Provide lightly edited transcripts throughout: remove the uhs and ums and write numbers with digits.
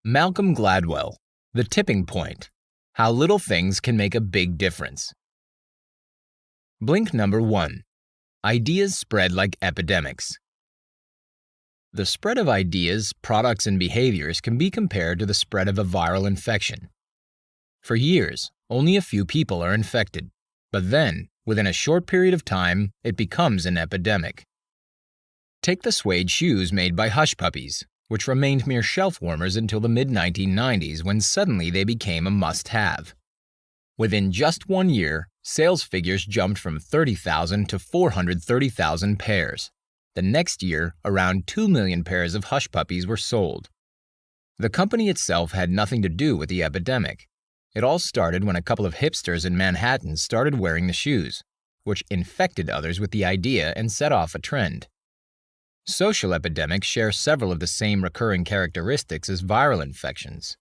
Malcolm Gladwell, The Tipping Point: How Little Things Can Make a Big Difference. Blink number 1. Ideas spread like epidemics. The spread of ideas, products, and behaviors can be compared to the spread of a viral infection. For years, only a few people are infected, but then, within a short period of time, it becomes an epidemic. Take the suede shoes made by hush puppies, which remained mere shelf warmers until the mid-1990s when suddenly they became a must-have. Within just 1 year, sales figures jumped from 30,000 to 430,000 pairs. The next year, around 2 million pairs of hush puppies were sold. The company itself had nothing to do with the epidemic. It all started when a couple of hipsters in Manhattan started wearing the shoes, which infected others with the idea and set off a trend. Social epidemics share several of the same recurring characteristics as viral infections.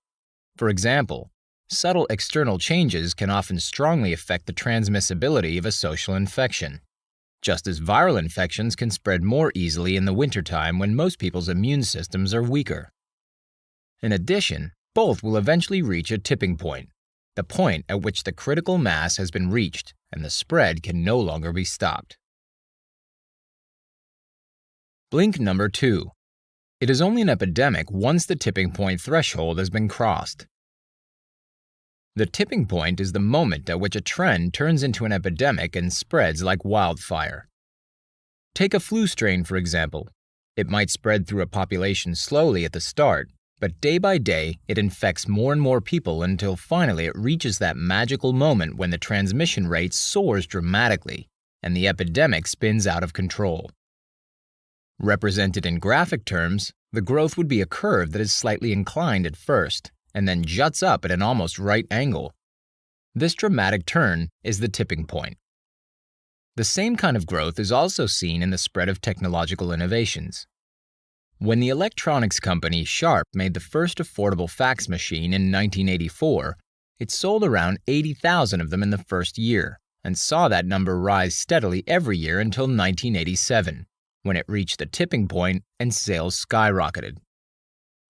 For example, subtle external changes can often strongly affect the transmissibility of a social infection, just as viral infections can spread more easily in the wintertime when most people's immune systems are weaker. In addition, both will eventually reach a tipping point, the point at which the critical mass has been reached and the spread can no longer be stopped. Blink number 2. It is only an epidemic once the tipping point threshold has been crossed. The tipping point is the moment at which a trend turns into an epidemic and spreads like wildfire. Take a flu strain, for example. It might spread through a population slowly at the start, but day by day it infects more and more people until finally it reaches that magical moment when the transmission rate soars dramatically and the epidemic spins out of control. Represented in graphic terms, the growth would be a curve that is slightly inclined at first and then juts up at an almost right angle. This dramatic turn is the tipping point. The same kind of growth is also seen in the spread of technological innovations. When the electronics company Sharp made the first affordable fax machine in 1984, it sold around 80,000 of them in the first year and saw that number rise steadily every year until 1987. When it reached the tipping point and sales skyrocketed.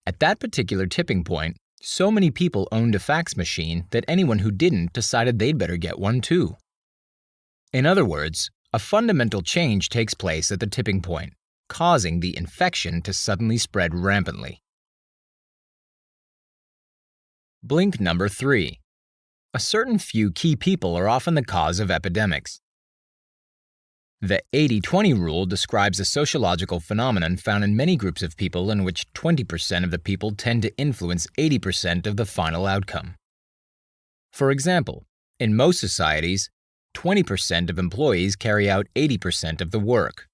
At that particular tipping point, so many people owned a fax machine that anyone who didn't decided they'd better get one too. In other words, a fundamental change takes place at the tipping point, causing the infection to suddenly spread rampantly. Blink number 3. A certain few key people are often the cause of epidemics. The 80-20 rule describes a sociological phenomenon found in many groups of people in which 20% of the people tend to influence 80% of the final outcome. For example, in most societies, 20% of employees carry out 80% of the work.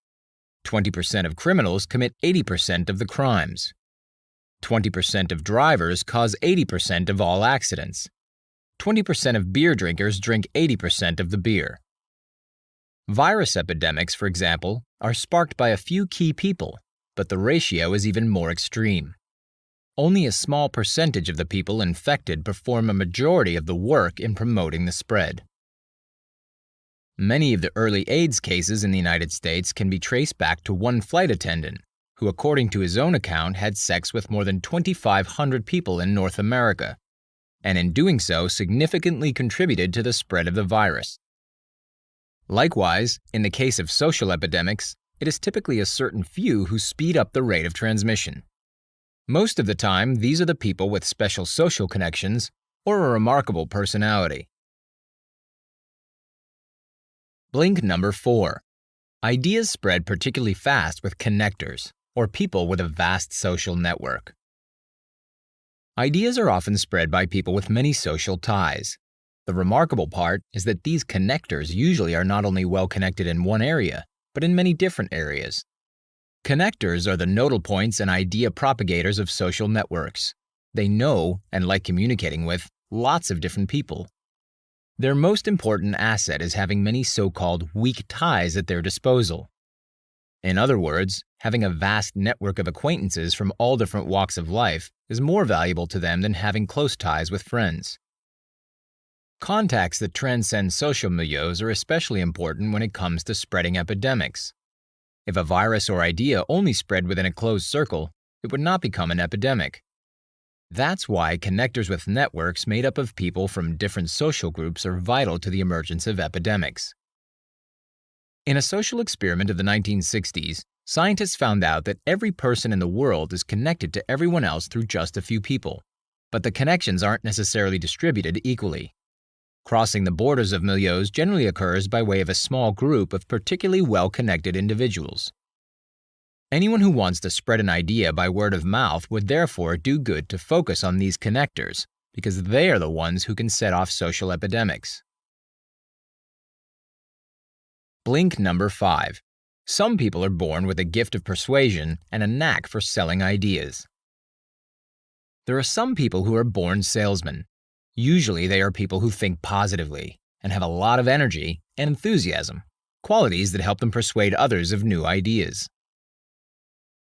20% of criminals commit 80% of the crimes. 20% of drivers cause 80% of all accidents. 20% of beer drinkers drink 80% of the beer. Virus epidemics, for example, are sparked by a few key people, but the ratio is even more extreme. Only a small percentage of the people infected perform a majority of the work in promoting the spread. Many of the early AIDS cases in the United States can be traced back to one flight attendant, who, according to his own account, had sex with more than 2,500 people in North America, and in doing so significantly contributed to the spread of the virus. Likewise, in the case of social epidemics, it is typically a certain few who speed up the rate of transmission. Most of the time, these are the people with special social connections or a remarkable personality. Blink number 4. Ideas spread particularly fast with connectors, or people with a vast social network. Ideas are often spread by people with many social ties. The remarkable part is that these connectors usually are not only well connected in one area, but in many different areas. Connectors are the nodal points and idea propagators of social networks. They know, and like communicating with, lots of different people. Their most important asset is having many so-called weak ties at their disposal. In other words, having a vast network of acquaintances from all different walks of life is more valuable to them than having close ties with friends. Contacts that transcend social milieus are especially important when it comes to spreading epidemics. If a virus or idea only spread within a closed circle, it would not become an epidemic. That's why connectors with networks made up of people from different social groups are vital to the emergence of epidemics. In a social experiment of the 1960s, scientists found out that every person in the world is connected to everyone else through just a few people, but the connections aren't necessarily distributed equally. Crossing the borders of milieus generally occurs by way of a small group of particularly well-connected individuals. Anyone who wants to spread an idea by word of mouth would therefore do good to focus on these connectors, because they are the ones who can set off social epidemics. Blink number 5. Some people are born with a gift of persuasion and a knack for selling ideas. There are some people who are born salesmen. Usually they are people who think positively and have a lot of energy and enthusiasm, qualities that help them persuade others of new ideas.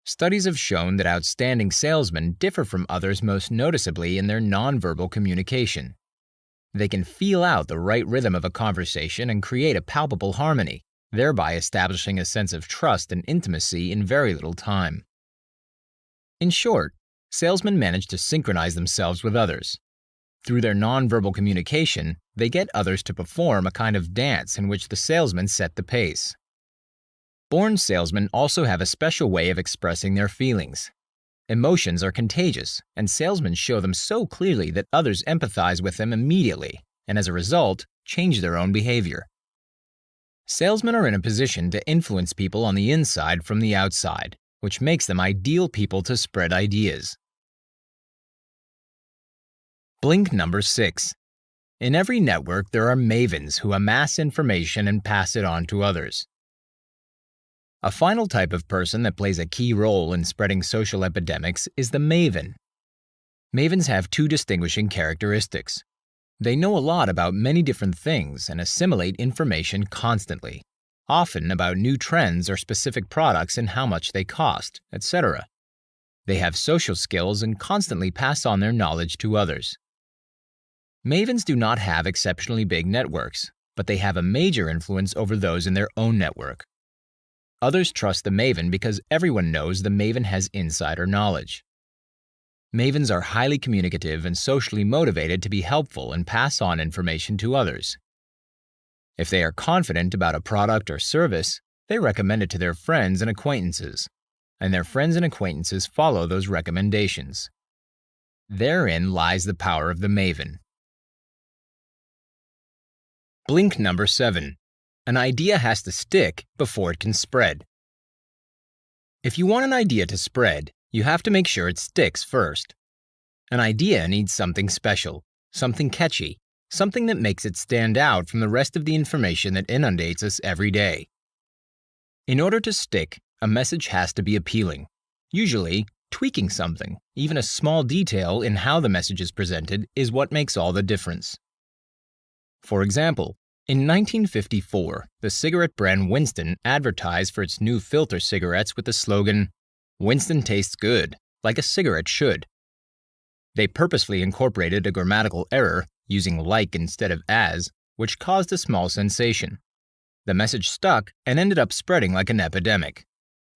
Studies have shown that outstanding salesmen differ from others most noticeably in their nonverbal communication. They can feel out the right rhythm of a conversation and create a palpable harmony, thereby establishing a sense of trust and intimacy in very little time. In short, salesmen manage to synchronize themselves with others. Through their nonverbal communication, they get others to perform a kind of dance in which the salesmen set the pace. Born salesmen also have a special way of expressing their feelings. Emotions are contagious, and salesmen show them so clearly that others empathize with them immediately, and as a result, change their own behavior. Salesmen are in a position to influence people on the inside from the outside, which makes them ideal people to spread ideas. Blink number 6. In every network, there are mavens who amass information and pass it on to others. A final type of person that plays a key role in spreading social epidemics is the maven. Mavens have two distinguishing characteristics. They know a lot about many different things and assimilate information constantly, often about new trends or specific products and how much they cost, etc. They have social skills and constantly pass on their knowledge to others. Mavens do not have exceptionally big networks, but they have a major influence over those in their own network. Others trust the maven because everyone knows the maven has insider knowledge. Mavens are highly communicative and socially motivated to be helpful and pass on information to others. If they are confident about a product or service, they recommend it to their friends and acquaintances, and their friends and acquaintances follow those recommendations. Therein lies the power of the maven. Blink number 7. An idea has to stick before it can spread. If you want an idea to spread, you have to make sure it sticks first. An idea needs something special, something catchy, something that makes it stand out from the rest of the information that inundates us every day. In order to stick, a message has to be appealing. Usually, tweaking something, even a small detail in how the message is presented, is what makes all the difference. For example, in 1954, the cigarette brand Winston advertised for its new filter cigarettes with the slogan, "Winston tastes good, like a cigarette should." They purposefully incorporated a grammatical error, using like instead of as, which caused a small sensation. The message stuck and ended up spreading like an epidemic.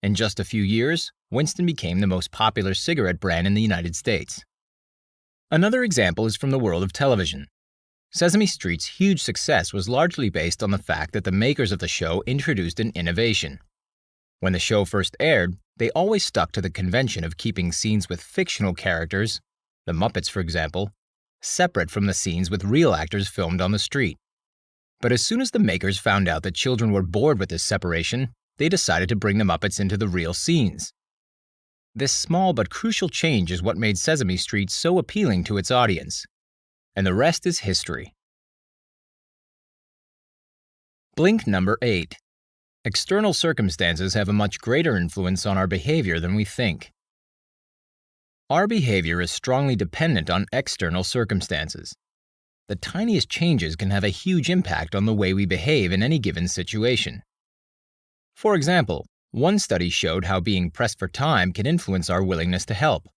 In just a few years, Winston became the most popular cigarette brand in the United States. Another example is from the world of television. Sesame Street's huge success was largely based on the fact that the makers of the show introduced an innovation. When the show first aired, they always stuck to the convention of keeping scenes with fictional characters, the Muppets for example, separate from the scenes with real actors filmed on the street. But as soon as the makers found out that children were bored with this separation, they decided to bring the Muppets into the real scenes. This small but crucial change is what made Sesame Street so appealing to its audience. And the rest is history. Blink number 8. External circumstances have a much greater influence on our behavior than we think. Our behavior is strongly dependent on external circumstances. The tiniest changes can have a huge impact on the way we behave in any given situation. For example, one study showed how being pressed for time can influence our willingness to help.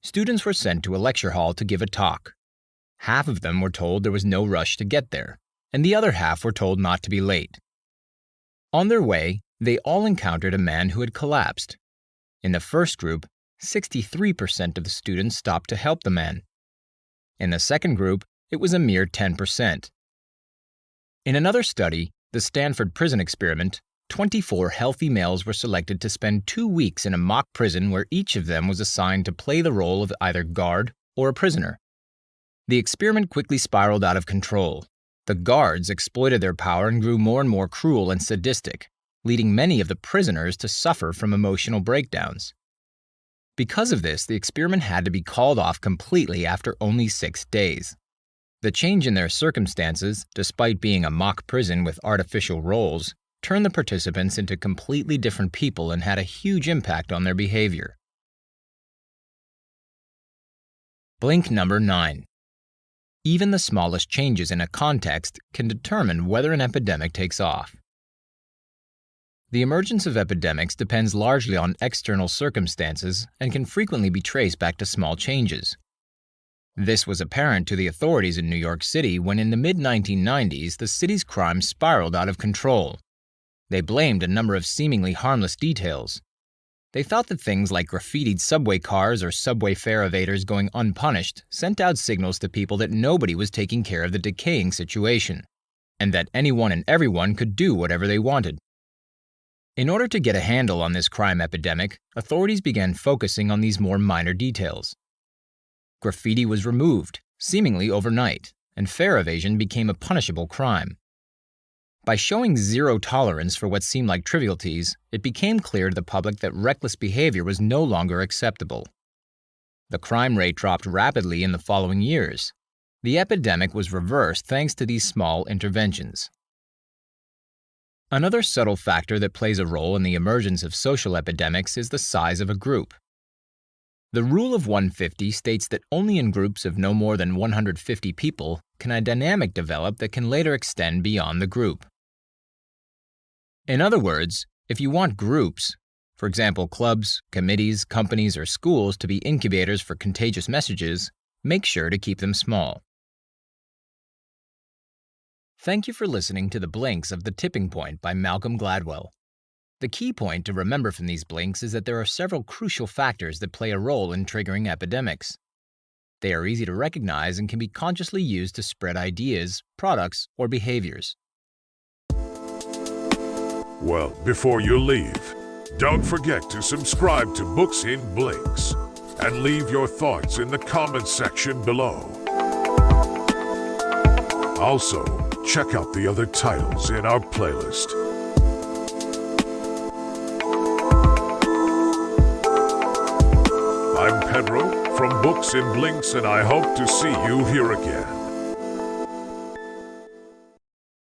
Students were sent to a lecture hall to give a talk. Half of them were told there was no rush to get there, and the other half were told not to be late. On their way, they all encountered a man who had collapsed. In the first group, 63% of the students stopped to help the man. In the second group, it was a mere 10%. In another study, the Stanford prison experiment, 24 healthy males were selected to spend 2 weeks in a mock prison where each of them was assigned to play the role of either guard or a prisoner. The experiment quickly spiraled out of control. The guards exploited their power and grew more and more cruel and sadistic, leading many of the prisoners to suffer from emotional breakdowns. Because of this, the experiment had to be called off completely after only 6 days. The change in their circumstances, despite being a mock prison with artificial roles, turned the participants into completely different people and had a huge impact on their behavior. Blink number 9. Even the smallest changes in a context can determine whether an epidemic takes off. The emergence of epidemics depends largely on external circumstances and can frequently be traced back to small changes. This was apparent to the authorities in New York City when in the mid-1990s the city's crime spiraled out of control. They blamed a number of seemingly harmless details. They thought that things like graffitied subway cars or subway fare evaders going unpunished sent out signals to people that nobody was taking care of the decaying situation, and that anyone and everyone could do whatever they wanted. In order to get a handle on this crime epidemic, authorities began focusing on these more minor details. Graffiti was removed, seemingly overnight, and fare evasion became a punishable crime. By showing zero tolerance for what seemed like trivialities, it became clear to the public that reckless behavior was no longer acceptable. The crime rate dropped rapidly in the following years. The epidemic was reversed thanks to these small interventions. Another subtle factor that plays a role in the emergence of social epidemics is the size of a group. The rule of 150 states that only in groups of no more than 150 people can a dynamic develop that can later extend beyond the group. In other words, if you want groups, for example clubs, committees, companies, or schools to be incubators for contagious messages, make sure to keep them small. Thank you for listening to the Blinks of The Tipping Point by Malcolm Gladwell. The key point to remember from these blinks is that there are several crucial factors that play a role in triggering epidemics. They are easy to recognize and can be consciously used to spread ideas, products, or behaviors. Well, before you leave, don't forget to subscribe to Books in Blinks and leave your thoughts in the comments section below. Also, check out the other titles in our playlist. I'm Pedro from Books in Blinks, and I hope to see you here again.